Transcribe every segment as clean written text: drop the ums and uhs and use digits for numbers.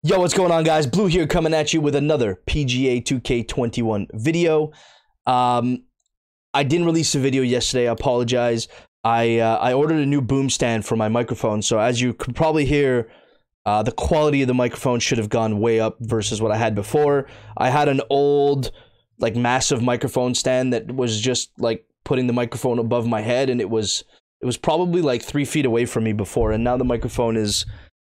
Yo, what's going on, guys? Blue here, coming at you with another PGA 2K21 video. I didn't release a video yesterday. I apologize. I ordered a new boom stand for my microphone, so as you could probably hear, the quality of the microphone should have gone way up versus what I had before. I had an old, like, massive microphone stand that was just like putting the microphone above my head, and it was probably like 3 feet away from me before, and now the microphone is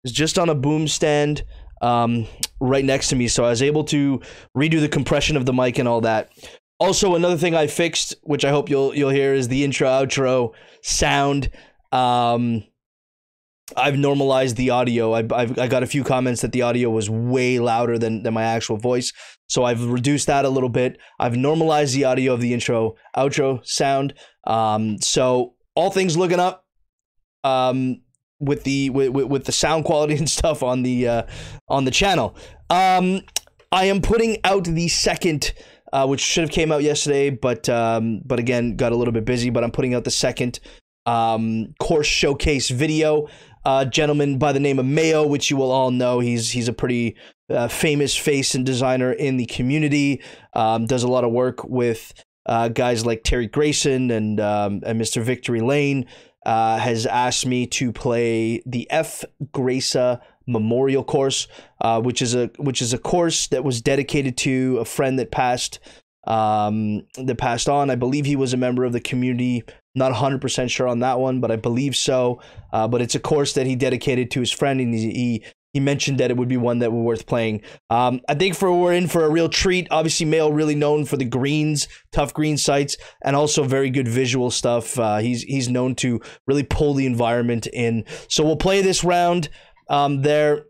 just on a boom stand right next to me, so I was able to redo the compression of the mic and all that. Also, another thing I fixed, which I hope you'll hear, is the intro outro sound. I've normalized the audio. I got a few comments that the audio was way louder than my actual voice, so I've reduced that a little bit. I've normalized the audio of the intro outro sound. So all things looking up. With the sound quality and stuff on the channel. I am putting out the second, which should have came out yesterday, but again got a little bit busy. But I'm putting out the second course showcase video. Gentleman by the name of Meyo, which you will all know. He's a pretty famous face and designer in the community. Does a lot of work with guys like Terry Grayson and Mr. Victory Lane. Has asked me to play the Graca Memorial course, which is a course that was dedicated to a friend that passed on. I believe he was a member of the community. Not 100% sure on that one, but I believe so. But it's a course that he dedicated to his friend, and he mentioned that it would be one that were worth playing. I think we're in for a real treat. Obviously, Meyo really known for the greens, tough green sites, and also very good visual stuff. He's known to really pull the environment in. So we'll play this round there.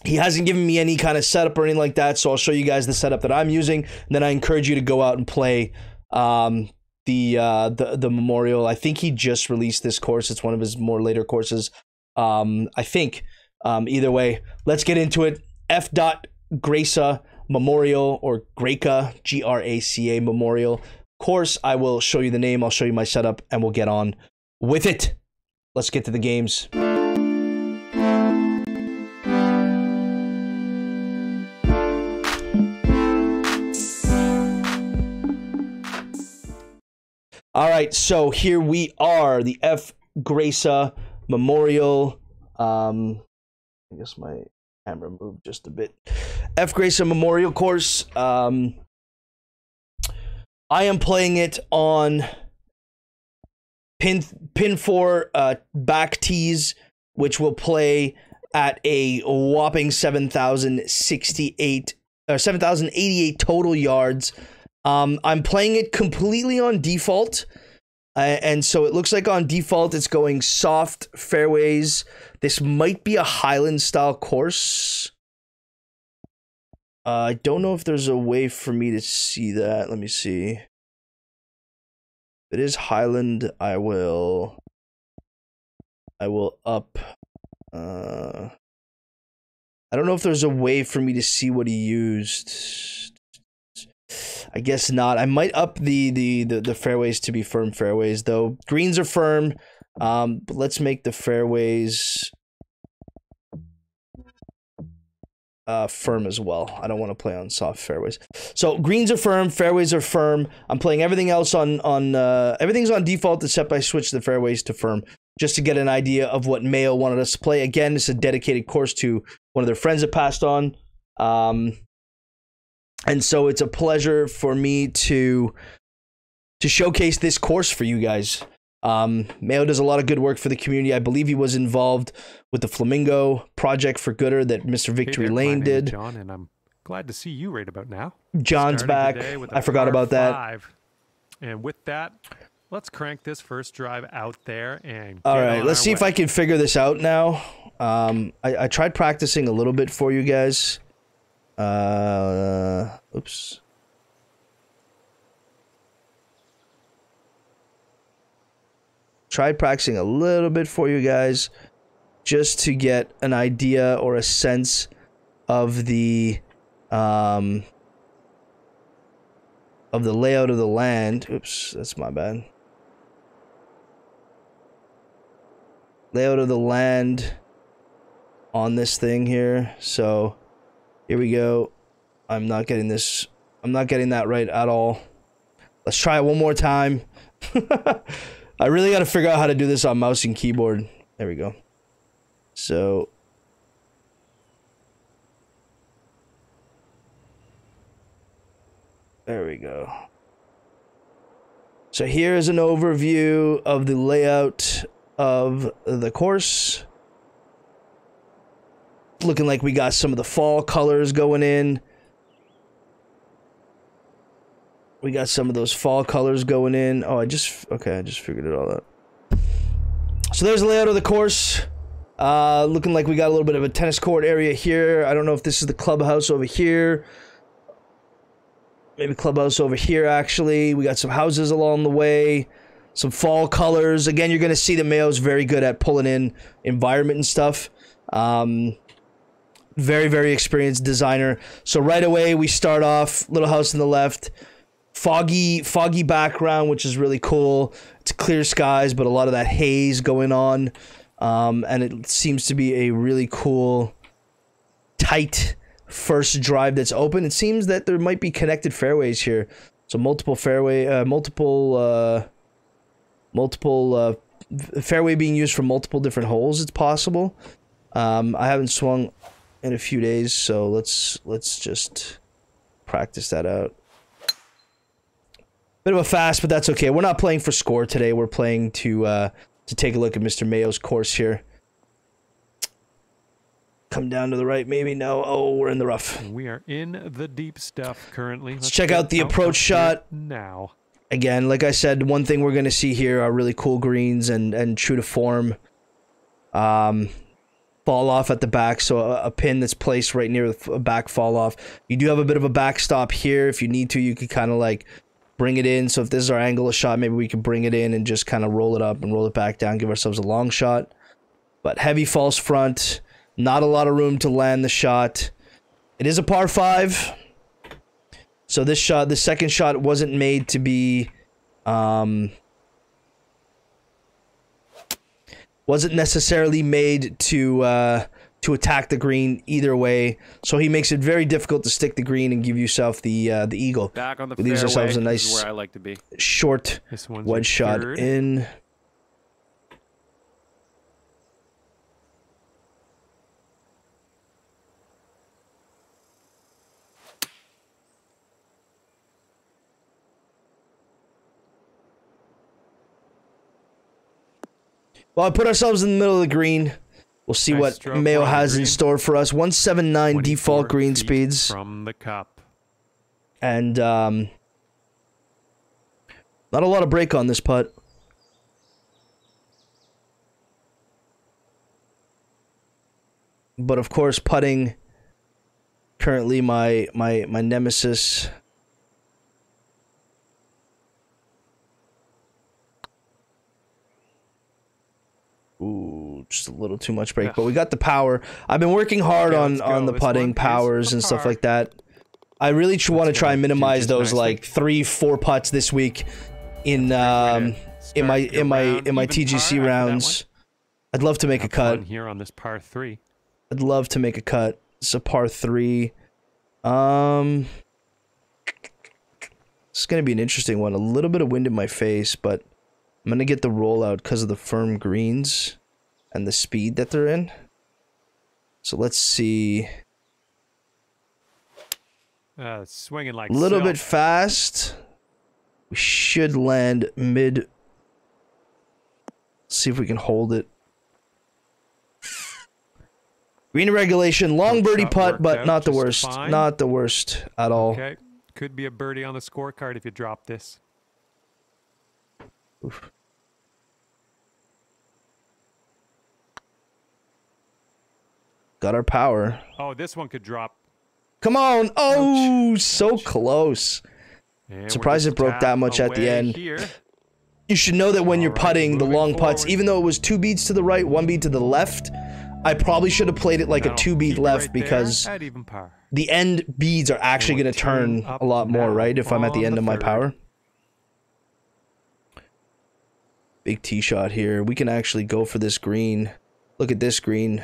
He hasn't given me any kind of setup or anything like that, so I'll show you guys the setup that I'm using. And then I encourage you to go out and play the Memorial. I think he just released this course. It's one of his more later courses. I think. Either way, let's get into it. Graca Memorial, or Graca, Graca Memorial course. I will show you the name, I'll show you my setup, and we'll get on with it. Let's get to the games. All right, so here we are, the Graca Memorial. I guess my camera moved just a bit. Graca Memorial course. I am playing it on pin 4 back tees, which will play at a whopping 7,088 total yards. I'm playing it completely on default. And so it looks like on default it's going soft fairways. This might be a Highland style course. I don't know if there's a way for me to see that. Let me see. If it is Highland, I will up. I don't know if there's a way for me to see what he used. I guess not. I might up the fairways to be firm fairways, though. Greens are firm, but let's make the fairways firm as well. I don't want to play on soft fairways. So greens are firm, fairways are firm. I'm playing everything else on everything's on default except I switched the fairways to firm just to get an idea of what Meyo wanted us to play. Again, it's a dedicated course to one of their friends that passed on. And so it's a pleasure for me to showcase this course for you guys. Meyo does a lot of good work for the community. I believe he was involved with the Flamingo project for Gooder that Mr. Victory Lane did. John, and I'm glad to see you right about now. John's back. I forgot about that. And with that, let's crank this first drive out there. And all right, let's see if I can figure this out now. I tried practicing a little bit for you guys. Oops. Tried practicing a little bit for you guys just to get an idea or a sense of the layout of the land. Oops, that's my bad. Layout of the land on this thing here. So here we go. I'm not getting this. I'm not getting that right at all. Let's try it one more time. I really got to figure out how to do this on mouse and keyboard. There we go. So there we go. So here's an overview of the layout of the course. Looking like we got some of the fall colors going in. We got some of those fall colors going in. Oh, I just figured it all out. So there's the layout of the course. Looking like we got a little bit of a tennis court area here. I don't know if this is the clubhouse over here. Maybe clubhouse over here, actually. We got some houses along the way. Some fall colors. Again, you're going to see that Meyo's very good at pulling in environment and stuff. Very, very experienced designer. So right away, we start off, little house on the left. Foggy background, which is really cool. It's clear skies, but a lot of that haze going on. And it seems to be a really cool, tight first drive that's open. It seems that there might be connected fairways here. So multiple fairway being used for multiple different holes. It's possible. I haven't swung in a few days, so let's just practice that out. Bit of a fast, but that's okay. We're not playing for score today. We're playing to take a look at Mr. Meyo's course here. Come down to the right, maybe. No. Oh, we're in the rough. We are in the deep stuff currently. Let's check out the approach shot. Now. Again, like I said, one thing we're going to see here are really cool greens and true to form. Fall off at the back, so a pin that's placed right near the back fall off. You do have a bit of a backstop here. If you need to, you could kind of like bring it in. So if this is our angle of shot, maybe we can bring it in and just kind of roll it up and roll it back down, give ourselves a long shot. But heavy false front, not a lot of room to land the shot. It is a par 5. So this shot, the second shot, wasn't made to be wasn't necessarily made to attack the green either way. So he makes it very difficult to stick the green and give yourself the eagle. Back on the we leave fairway. ourselves a This nice is where I like to be. short wedge shot third. in. Well, I put ourselves in the middle of the green. We'll see Nice what stroke Meyo on the has in green. store for us. 179 default 24 green feet speeds. from the cup. And not a lot of break on this putt. But of course, putting currently my nemesis. Ooh, just a little too much break, but we got the power. I've been working hard Okay, let's on go. the This putting one is powers a and stuff par. like that. I really want to try and gonna do minimize just those nicely. like 3-4 putts this week in Start your my round TGC even par after rounds. I'd love to make a Have cut. fun here on this par 3. I'd love to make a cut. It's a par 3. It's gonna be an interesting one. A little bit of wind in my face, but I'm gonna get the rollout because of the firm greens and the speed that they're in. So let's see. Swinging like A little silk. bit fast. We should land mid. See if we can hold it. Green regulation, long Good birdie shot putt, worked but out not the just worst. fine. Not the worst at all. Okay. Could be a birdie on the scorecard if you drop this. Oof. Got our power. Oh, this one could drop. Come on. Oh, so close. And we're Surprised just it broke that tap much at the away end. Here. You should know that when you're All right, putting the moving long putts, forward. even though it was 2 beats to the right, 1 beat to the left, I probably should have played it like a That'll 2 beat keep you left right there because at even par. the end beads are actually We'll going to turn tune up a lot more, now right? If I'm at the on end the of my third. power. Big tee shot here. We can actually go for this green. Look at this green.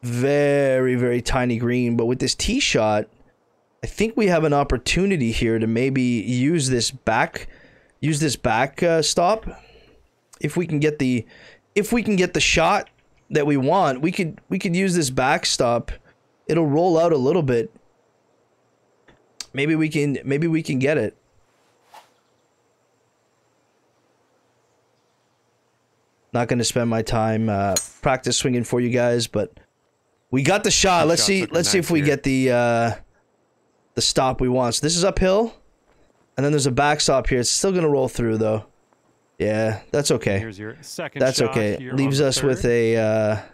very, very tiny green. But with this tee shot, I think we have an opportunity here to maybe use this back stop. If we can get the shot that we want, we could use this backstop. It'll roll out a little bit. Maybe we can get it. Not going to spend my time practice swinging for you guys, but we got the shot. Let's see if we get the stop we want. So this is uphill, and then there's a backstop here. It's still going to roll through though. Yeah, that's okay. Here's your second that's shot. Okay. Leaves us with a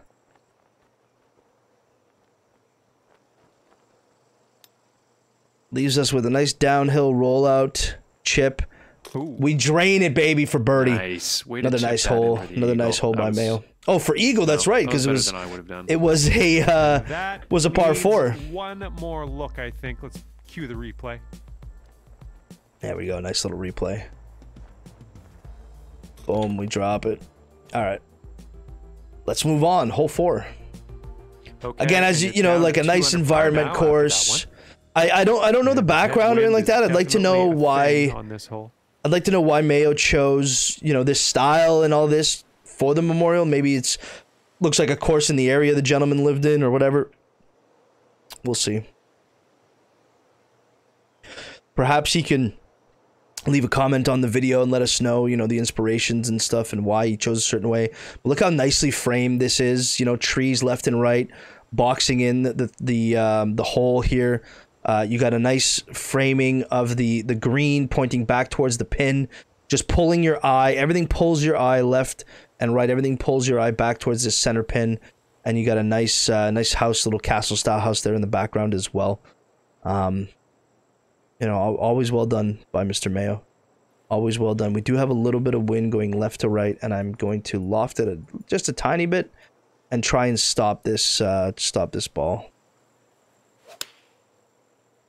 nice downhill rollout chip. Ooh. We drain it, baby, for birdie. Nice. Another nice hole. Another nice hole by Mayo. Oh, for eagle, that's right, because it was a par 4. One more look, I think. Let's cue the replay. There we go. Nice little replay. Boom, we drop it. All right. Let's move on. Hole 4. Okay, again, as you know, like a nice environment course. I don't know the background or anything like that. I'd like to know why on this hole. I'd like to know why Mayo chose, this style and all this for the Memorial. Maybe it's looks like a course in the area the gentleman lived in or whatever. We'll see. Perhaps he can leave a comment on the video and let us know, the inspirations and stuff and why he chose a certain way. But look how nicely framed this is. Trees left and right, boxing in the hole here. You got a nice framing of the green pointing back towards the pin, just pulling your eye. Everything pulls your eye left and right. Everything pulls your eye back towards this center pin, and you got a nice house, little castle style house there in the background as well. Always well done by Mr. Mayo. Always well done. We do have a little bit of wind going left to right, and I'm going to loft it just a tiny bit and try and stop this ball.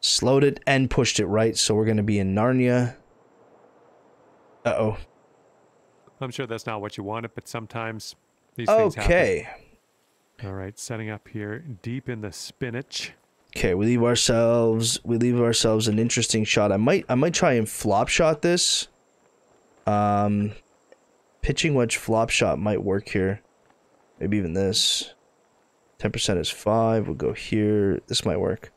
Slowed it and pushed it right, so we're going to be in Narnia. Uh-oh. I'm sure that's not what you wanted, but sometimes these things happen. All right, setting up here deep in the spinach. Okay, we leave ourselves an interesting shot. I might try and flop shot this. Pitching wedge flop shot might work here. Maybe even this. 10% is 5. We'll go here. This might work.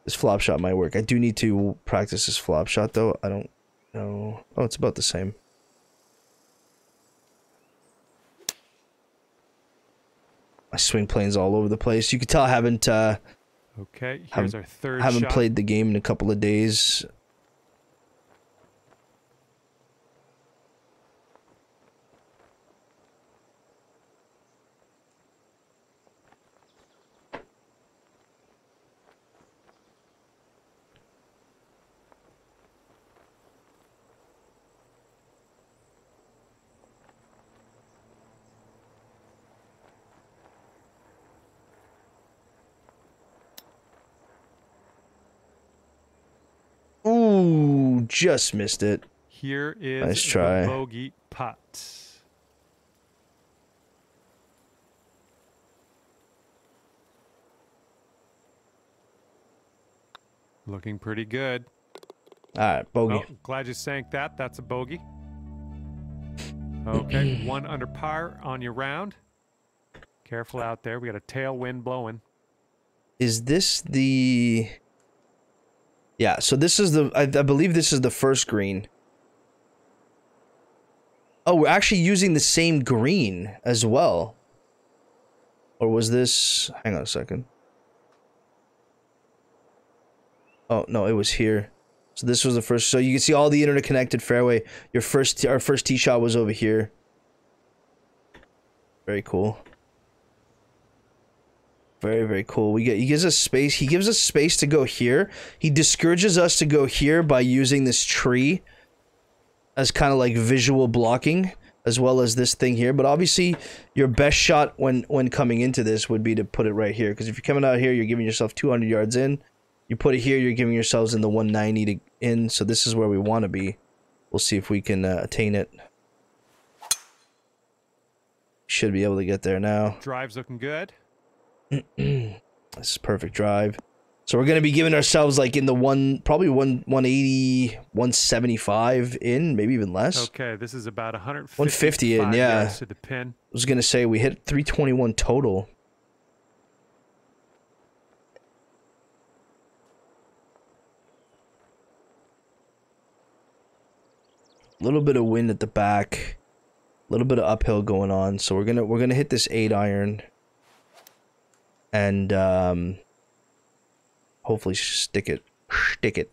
This flop shot might work. I do need to practice this flop shot, though. I don't know. Oh, it's about the same. My swing plane's all over the place. You can tell I haven't... okay, here's our third shot. Haven't played the game in a couple of days. Ooh, just missed it. Here is nice try. The bogey putt. Looking pretty good. All right, bogey. Oh, glad you sank that. That's a bogey. Okay, 1 under par on your round. Careful out there. We got a tailwind blowing. Is this the... Yeah, so this is the... I believe this is the first green. Oh, we're actually using the same green as well. Or was this... Hang on a second. Oh, no, it was here. So this was the first... So you can see all the interconnected fairway. Our first tee shot was over here. Very cool. Very, very cool. He gives us space. He gives us space to go here. He discourages us to go here by using this tree as kind of like visual blocking, as well as this thing here. But obviously, your best shot when coming into this would be to put it right here. Because if you're coming out here, you're giving yourself 200 yards in. You put it here, you're giving yourselves in the 190 in. So this is where we want to be. We'll see if we can attain it. Should be able to get there now. Drive's looking good. This is perfect drive. So we're going to be giving ourselves like in the probably 180, 175 in, maybe even less. Okay, this is about 150 in, yeah. yards to the pin. I was going to say we hit 321 total. A little bit of wind at the back. A little bit of uphill going on. So we're going to hit this 8-iron and hopefully stick it. A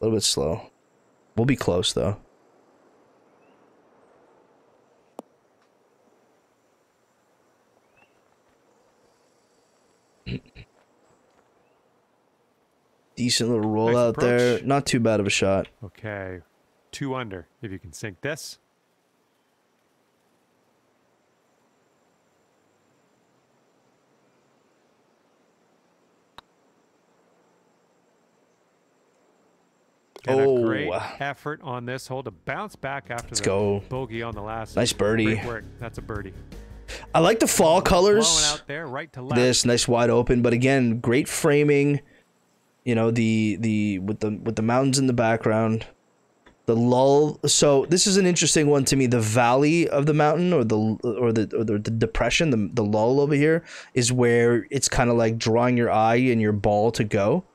little bit slow. We'll be close though. Decent little rollout there. Not too bad of a shot. Okay. 2 under. If you can sink this. And a great effort on this hole to bounce back after the bogey on the last. Nice birdie. Great work. That's a birdie. I like the fall colors. Blowing out there, right to left. This nice wide open, but again, great framing. You know, with the mountains in the background, the lull. So this is an interesting one to me. The valley of the mountain, or the depression, the lull over here is where it's kind of like drawing your eye and your ball to go.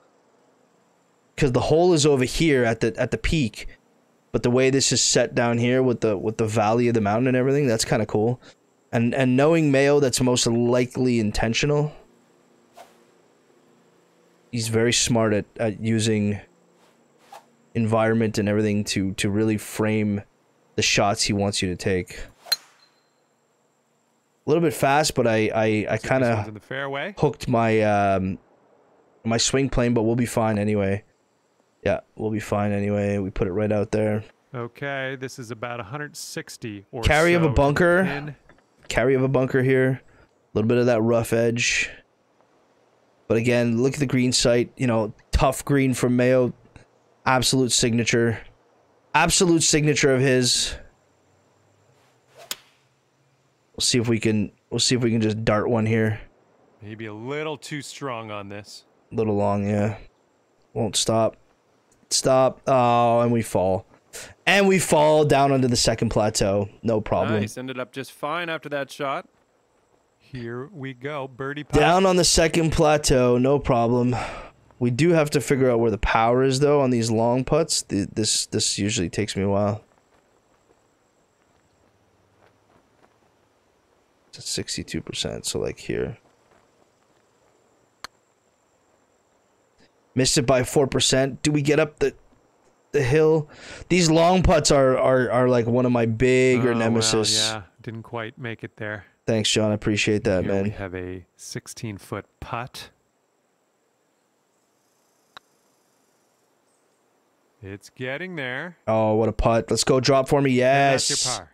Because the hole is over here at the peak, but the way this is set down here with the valley of the mountain and everything, that's kind of cool. And knowing Meyo, that's most likely intentional. He's very smart at using environment and everything to really frame the shots he wants you to take. A little bit fast, but I kind of hooked my my swing plane, but we'll be fine anyway. Yeah, we'll be fine anyway. We put it right out there. Okay, this is about 160 or carry so of a bunker. Carry of a bunker here. A little bit of that rough edge. But again, look at the green site. You know, tough green from Meyo. Absolute signature. Absolute signature of his. We'll see if we can just dart one here. Maybe a little too strong on this. A little long, yeah. Won't stop. Stop. Oh, and we fall. And we fall down onto the second plateau. No problem. Nice. Ended up just fine after that shot. Here we go. Birdie putt. Down on the second plateau. No problem. We do have to figure out where the power is, though, on these long putts. This usually takes me a while. It's at 62%, so like here. Missed it by 4%. Do we get up the hill? These long putts are like one of my bigger nemesis. Well, yeah, didn't quite make it there. Thanks, John. I appreciate that, man. We have a 16-foot putt. It's getting there. Oh, what a putt. Let's go drop for me. Yes. And that's your par.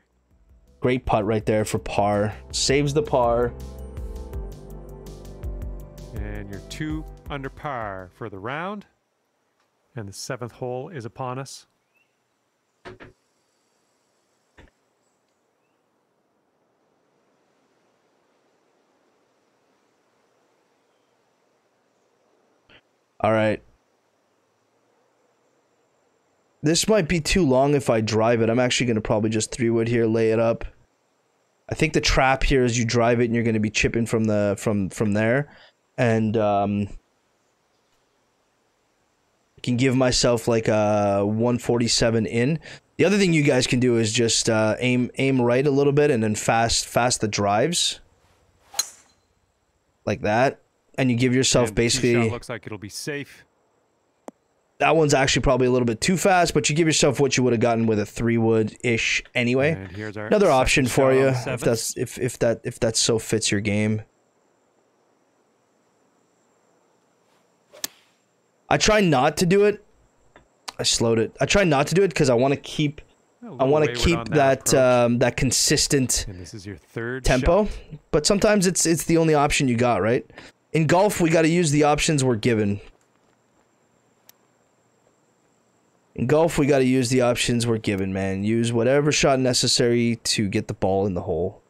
Great putt right there for par. Saves the par. And you're 2 under par for the round. And the 7th hole is upon us. All right. This might be too long if I drive it. I'm actually going to probably just 3-wood here, lay it up. I think the trap here is you drive it and you're going to be chipping from there. And I can give myself like a 147 in. The other thing you guys can do is just aim right a little bit and then fast the drives. Like that. And you give yourself and basically... The tee shot looks like it'll be safe. That one's actually probably a little bit too fast, but you give yourself what you would have gotten with a 3-wood-ish anyway. And here's our another option for you if that so fits your game. I try not to do it. I slowed it. I try not to do it because I want to keep that consistent and this is your third tempo. shot. But sometimes it's the only option you got, right? In golf, we got to use the options we're given. In golf, we got to use the options we're given, man. Use whatever shot necessary to get the ball in the hole.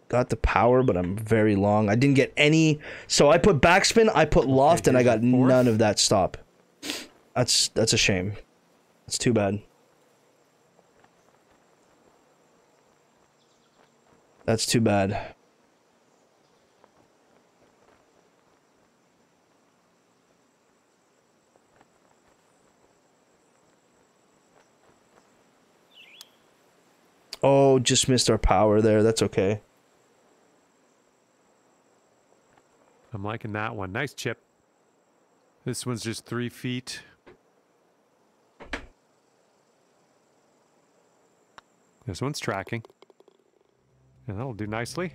got the power, but I'm very long. I didn't get any. So I put backspin, I put loft, and I got none of that stop. That's a shame. That's too bad. That's too bad. Oh, just missed our power there. That's okay. I'm liking that one. Nice chip. This one's just 3 feet. This one's tracking. And that'll do nicely.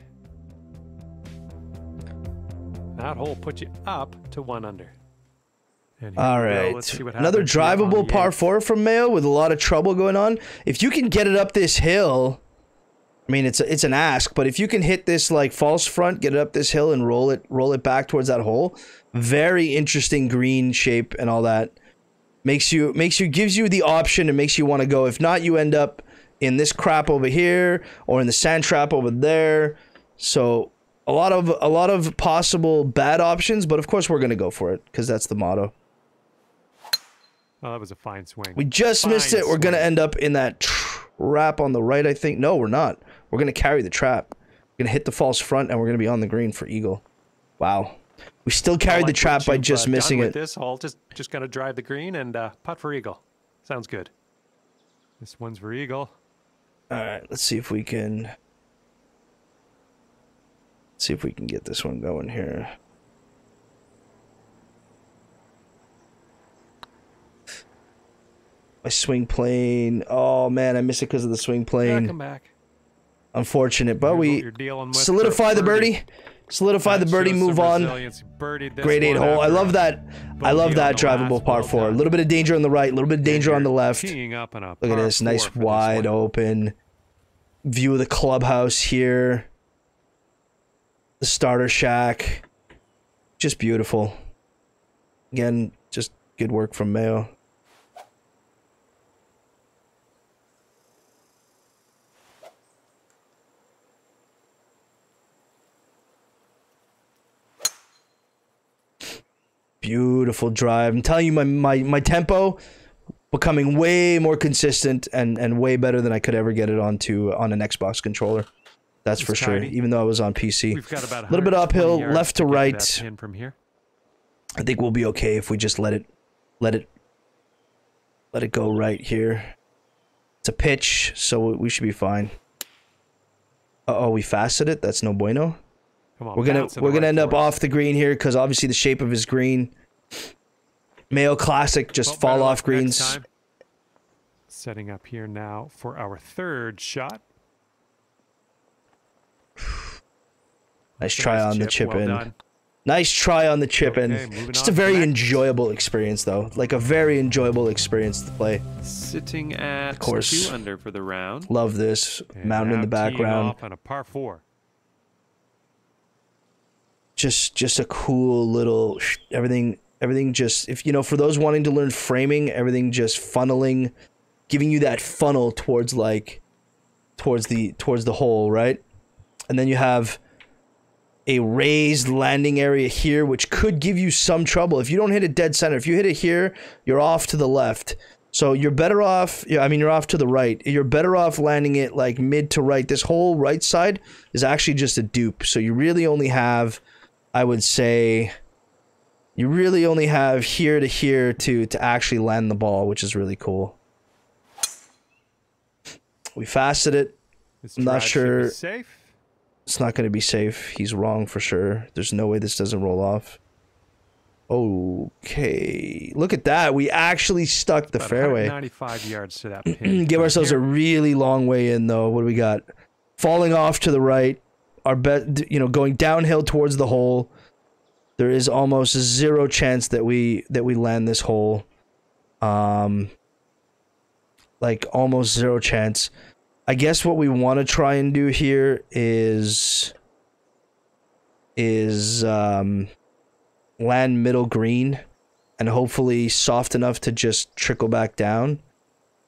That hole put you up to 1 under. All right, another drivable par 4 from Meyo with a lot of trouble going on. If you can get it up this hill, I mean, it's an ask, but if you can hit this like false front, get it up this hill and roll it back towards that hole, very interesting green shape and all that. Gives you the option and makes you want to go. If not, you end up in this crap over here or in the sand trap over there. So a lot of possible bad options, but of course we're gonna go for it because that's the motto. Oh, that was a fine swing. We just missed it. We're going to end up in that trap on the right, I think. No, we're not. We're going to carry the trap. We're going to hit the false front, and we're going to be on the green for eagle. Wow. We still carried the trap by just missing it. This hole, just going to drive the green and putt for eagle. Sounds good. This one's for eagle. All right, let's see if we can... get this one going here. My swing plane. Oh man, I missed it because of the swing plane. Yeah, come back. Unfortunate, but we solidify the birdie. Solidify the birdie, move on. Great 8 hole. I love that. I love that drivable par 4. A little bit of danger on the right, a little bit of danger on the left. Look at this, nice wide open view of the clubhouse here. The starter shack. Just beautiful. Again, just good work from Meyo. Beautiful drive. I'm telling you, my tempo becoming way more consistent and way better than I could ever get it on an Xbox controller. That's for sure. Even though I was on PC. We've got about a little bit uphill, left to right. From here. I think we'll be okay if we just let it go right here. It's a pitch, so we should be fine. Uh-oh, we fasted it. That's no bueno. We're gonna end up off the green here because obviously the shape of his green. Meyo classic, just fall off greens. Setting up here now for our 3rd shot. Nice try on the chip in. Nice try on the chip in. Just a very enjoyable experience though. Like a very enjoyable experience to play. Sitting at of course. 2 under for the round. Love this. Mountain in the background. On a par 4. Just a cool little everything just, if you know, for those wanting to learn framing, everything just funneling, giving you that funnel towards the hole, right? And then you have a raised landing area here, which could give you some trouble if you don't hit it dead center. If you hit it here, you're off to the left. So you're better off, you're off to the right. You're better off landing it like mid to right. This whole right side is actually just a dupe. So you really only have, I would say, you really only have here to here to actually land the ball, which is really cool. We fasted it. I'm not sure. Safe. It's not going to be safe. He's wrong for sure. There's no way this doesn't roll off. Okay. Look at that. We actually stuck the fairway. 95 yards to that pin. Give ourselves a really long way in though. What do we got? Falling off to the right. Our bet, going downhill towards the hole. There is almost 0 chance that we land this hole. Like almost 0 chance. I guess what we want to try and do here is land middle green and hopefully soft enough to just trickle back down.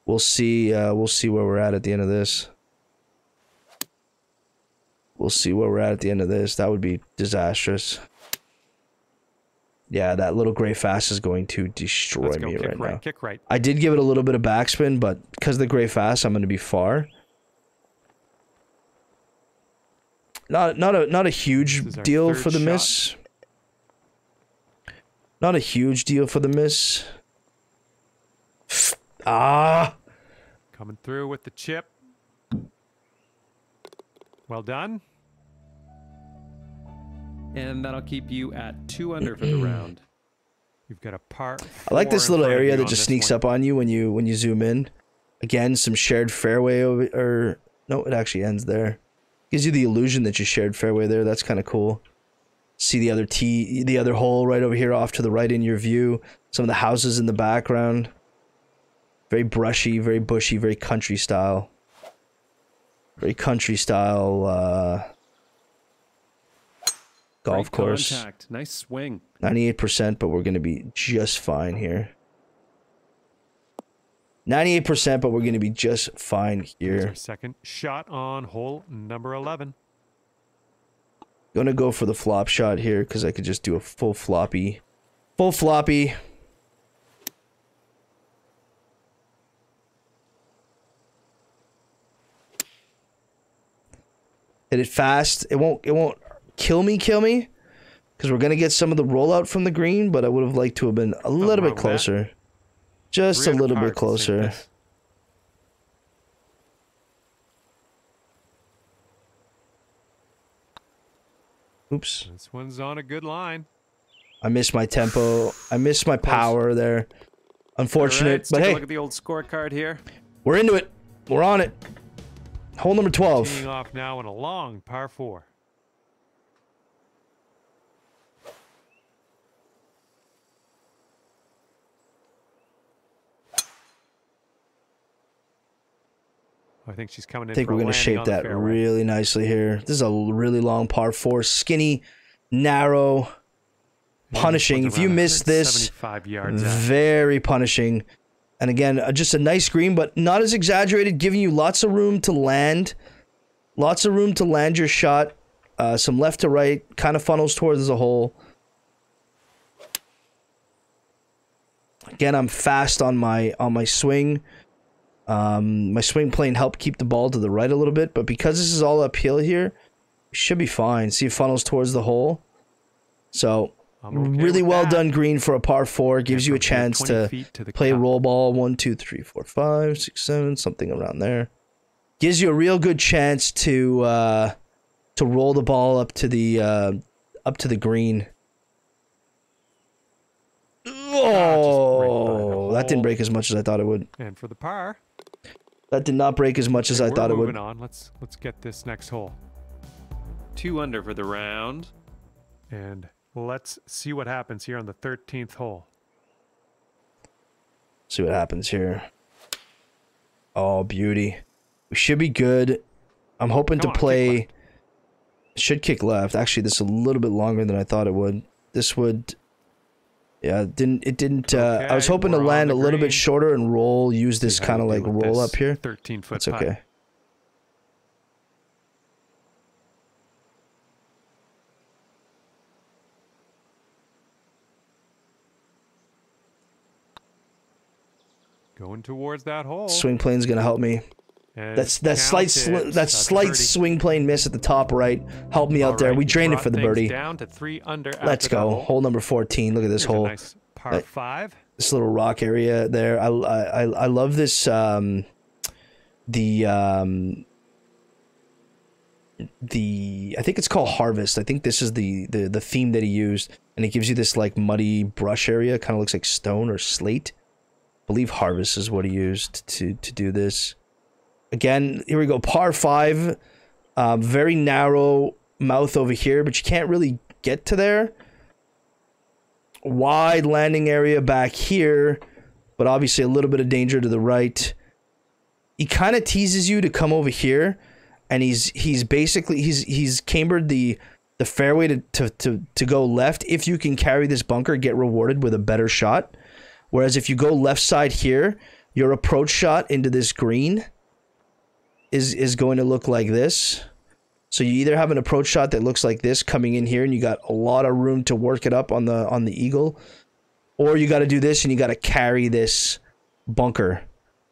We'll see where we're at the end of this. We'll see where we're at the end of this. That would be disastrous. Yeah, that little gray fast is going to destroy me right now. Kick right. I did give it a little bit of backspin, but because of the gray fast, I'm going to be far. Not a huge deal for the miss. Not a huge deal for the miss. Ah. Coming through with the chip. Well done. And that'll keep you at 2 under for the round. You've got a par. I like this little area that just sneaks up on you when you zoom in. Again, some shared fairway over, no, it actually ends there. Gives you the illusion that you shared fairway there. That's kind of cool. See the other hole right over here off to the right in your view. Some of the houses in the background. Very brushy, very bushy, very country style. Very country style golf course. Contact. Nice swing. 98%, but we're going to be just fine here. 98%, but we're going to be just fine here. Second shot on hole number 11. Going to go for the flop shot here because I could just do a full floppy. Full floppy. Hit it fast. It won't kill me, because we're gonna get some of the rollout from the green, but I would have liked to have been a little bit closer, just a little bit closer. Oops. This one's on a good line. I missed my tempo. I missed my power there. Unfortunate, but hey, look at the old scorecard here. We're into it. We're on it. Hole number 12. Teeing off now in a long par 4. I think she's coming in. I think we're going to shape that really nicely here. This is a really long par 4. Skinny, narrow, punishing. If you miss this, very punishing. And again, just a nice green, but not as exaggerated, giving you lots of room to land. Lots of room to land your shot. Some left to right, kind of funnels towards the hole. Again, I'm fast on my swing. My swing plane helped keep the ball to the right a little bit, but because this is all uphill here, it should be fine. See, it funnels towards the hole. So, really well done green for a par 4. Gives you a chance to play roll ball 1, 2, 3, 4, 5, 6, 7, something around there. Gives you a real good chance to roll the ball up to the green. Oh, that didn't break as much as I thought it would. And for the par. That did not break as much as I thought it would. Moving on. Let's get this next hole. 2 under for the round. And let's see what happens here on the 13th hole. See what happens here. Oh, beauty. We should be good. I'm hoping to play. Should kick left. Actually, this is a little bit longer than I thought it would. This would. Yeah, it didn't. Okay, I was hoping to land a little bit shorter and roll. Use this kind of like roll up here. 13-foot. That's okay. Going towards that hole. Swing plane's gonna help me. That slight swing plane miss at the top right helped me out there. We drained it for the birdie. Down to 3 under. Let's go. Hole number 14. Look at this hole. Nice par 5. This little rock area there. I love this. I think it's called Harvest. I think this is the theme that he used, and it gives you this like muddy brush area. Kind of looks like stone or slate. I believe Harvest is what he used to do this. Again, here we go. Par 5. Very narrow mouth over here, but you can't really get to there. Wide landing area back here, but obviously a little bit of danger to the right. He kind of teases you to come over here, and he's basically cambered the fairway to go left. If you can carry this bunker, get rewarded with a better shot. Whereas if you go left side here, your approach shot into this green is going to look like this. So you either have an approach shot that looks like this coming in here and you got a lot of room to work it up on the eagle, or you got to do this and you got to carry this bunker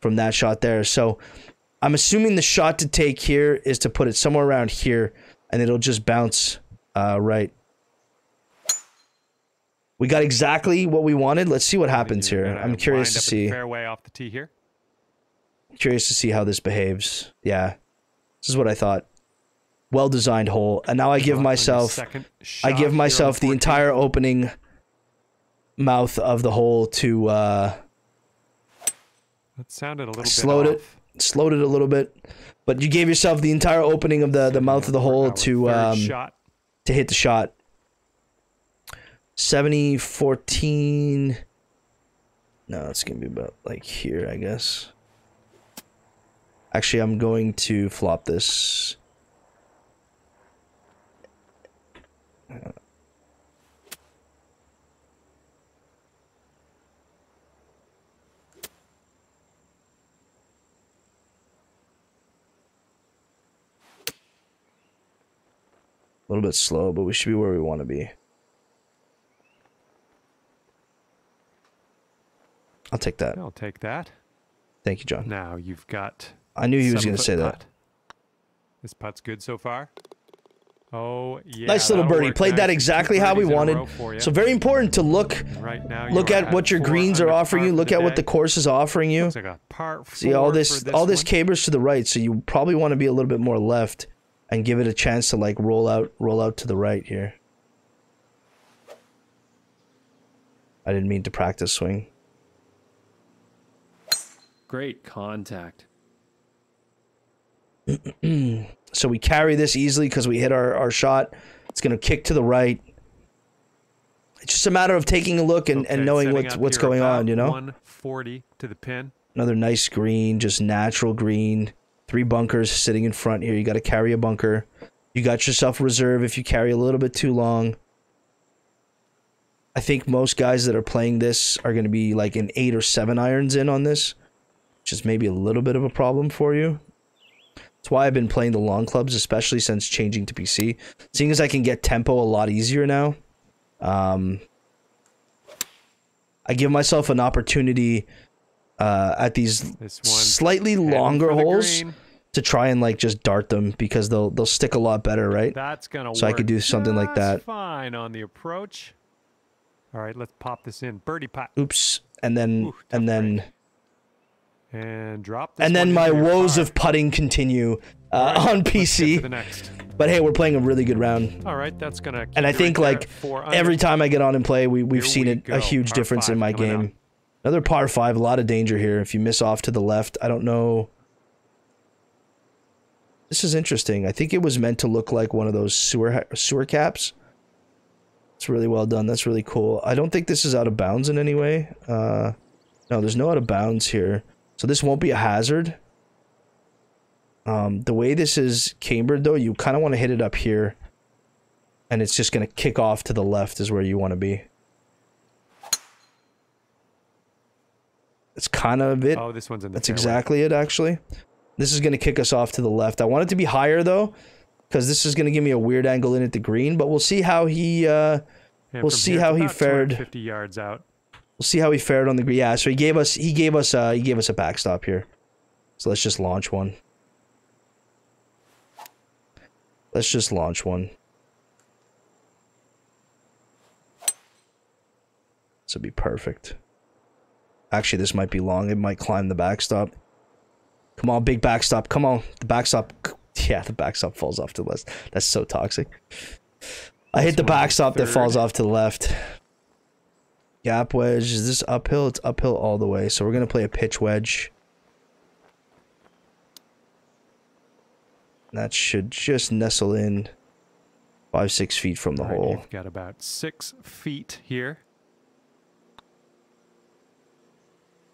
from that shot there. So I'm assuming the shot to take here is to put it somewhere around here and it'll just bounce right. We got exactly what we wanted. Let's see what happens here. I'm curious to see. Fairway off the tee here. Curious to see how this behaves. Yeah, this is what I thought. Well designed hole, and now I give myself the entire opening mouth of the hole to. That sounded a little slowed bit it, slowed it a little bit, but you gave yourself the entire opening of the mouth of the hole to hit the shot. 70, 14. No, it's gonna be about like here, I guess. Actually, I'm going to flop this. A little bit slow, but we should be where we want to be. I'll take that. I'll take that. Thank you, John. Now you've got. I knew he was going to say that. This putt's good so far. Oh yeah. Nice little birdie. Played that exactly how we wanted. So very important to look at what your greens are offering you. Look at what the course is offering you. Looks like a par 4 See all this cabers to the right, so you probably want to be a little bit more left and give it a chance to like roll out to the right here. I didn't mean to practice swing. Great contact. So we carry this easily because we hit our shot. It's going to kick to the right. It's just a matter of taking a look and knowing what's going on, you know? 140 to the pin. Another nice green, just natural green. 3 bunkers sitting in front here. You got to carry a bunker. You got yourself a reserve if you carry a little bit too long. I think most guys that are playing this are going to be like an 8 or 7 irons in on this, which is maybe a little bit of a problem for you. That's why I've been playing the long clubs, especially since changing to PC. Seeing as I can get tempo a lot easier now, I give myself an opportunity at these slightly longer holes to try and like just dart them because they'll stick a lot better, right? That's gonna work. So I could do something like that. Fine on the approach. All right, let's pop this in. Birdie putt. Oops, and then and drop this and then my woes par. of putting continue on PC. The next. But hey, we're playing a really good round. All right, that's gonna. And I think like every time I get on and play, we've seen a huge difference in my game. Out. Another par 5, a lot of danger here. If you miss off to the left, I don't know. This is interesting. I think it was meant to look like one of those sewer caps. It's really well done. That's really cool. I don't think this is out of bounds in any way. No, there's no out of bounds here. So this won't be a hazard. The way this is cambered, though, you kind of want to hit it up here. And it's just going to kick off to the left is where you want to be. That's kind of it. Oh, this one's in the That's fairway. exactly it, actually. This is going to kick us off to the left. I want it to be higher, though, because this is going to give me a weird angle in at the green. But we'll see how he we'll see how he fared. 50 yards out. We'll see how he fared on the green. Yeah, so he gave us a backstop here. So let's just launch one. Let's just launch one. This would be perfect. Actually, this might be long. It might climb the backstop. Come on, big backstop. Come on. The backstop. Yeah, the backstop falls off to the left. That's so toxic. I hit the backstop that falls off to the left. Gap wedge. Is this uphill? It's uphill all the way. So we're going to play a pitch wedge. That should just nestle in 5-6 feet from the hole. You've got about 6 feet here.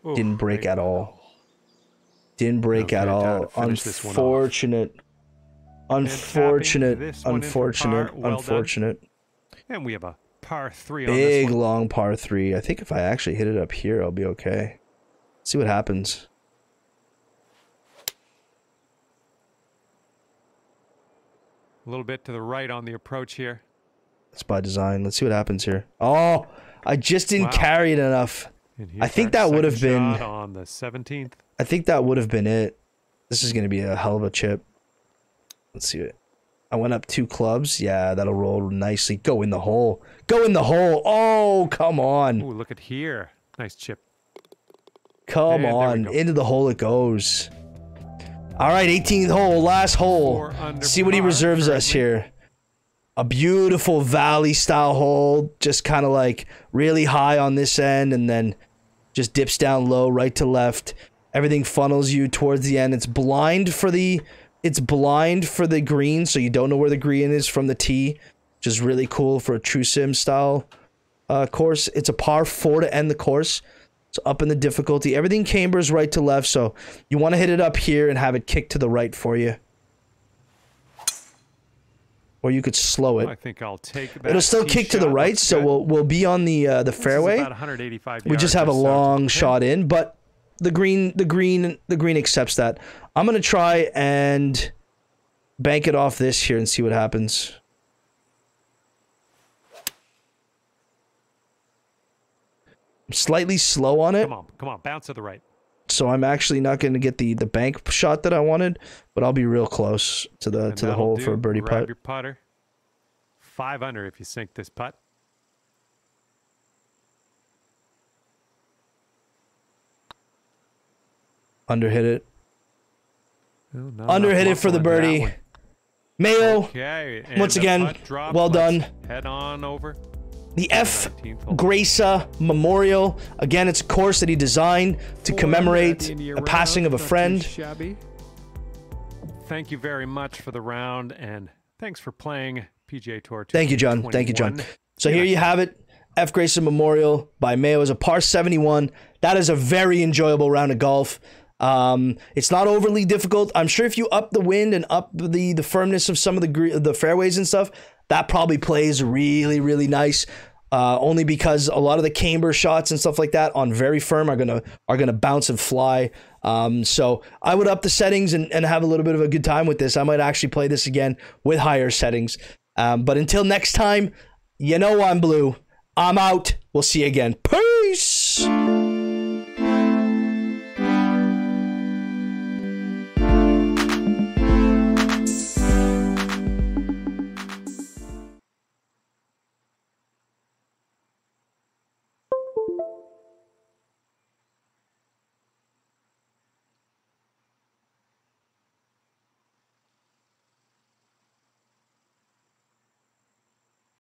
Ooh, Didn't break at all. Didn't break at all. Unfortunate. Unfortunate. Unfortunate. Unfortunate. And we have a par 3 on this Big one. long par 3. I think if I actually hit it up here, I'll be okay. See what happens. A little bit to the right on the approach here. It's by design. Let's see what happens here. Oh, I just didn't carry it enough. I think that would have been on the 17th. I think that would have been it. This is going to be a hell of a chip. Let's see it. I went up 2 clubs. Yeah, that'll roll nicely. Go in the hole. Go in the hole. Oh, come on. Ooh, look at here. Nice chip. Come on. Into the hole it goes. All right, 18th hole, last hole. See what he reserves us here. A beautiful valley-style hole. Just kind of like really high on this end and then just dips down low, right to left. Everything funnels you towards the end. It's blind for the green, so you don't know where the green is from the tee. Which is really cool for a true sim style course. It's a par 4 to end the course. So up in the difficulty. Everything cambers right to left, so you want to hit it up here and have it kick to the right for you. Or you could slow it. I think I'll take that. It'll still kick to the right, so we'll be on the fairway. About 185 we just have a long shot in, but the green accepts that. I'm gonna try and bank it off this here and see what happens. I'm slightly slow on it. Come on, bounce to the right. So I'm actually not going to get the bank shot that I wanted, but I'll be real close to the hole for a birdie putt. Grab your putter. 5 under if you sink this putt. Underhit it. Oh, no, Underhit it for the birdie. Meyo, okay, once again, well done. Head on over. The Graca Memorial. Again, it's a course that he designed to commemorate a passing of a friend. Thank you very much for the round, and thanks for playing PGA Tour 2021. Thank you, John. Thank you, John. So here you have it. Graca Memorial by Meyo is a par 71. That is a very enjoyable round of golf. It's not overly difficult. I'm sure if you up the wind and up the firmness of some of the fairways and stuff, that probably plays really, really nice. Only because a lot of the camber shots and stuff like that on very firm are gonna bounce and fly. So I would up the settings and have a little bit of a good time with this. I might actually play this again with higher settings. But until next time, you know I'm blue. I'm out. We'll see you again. Peace!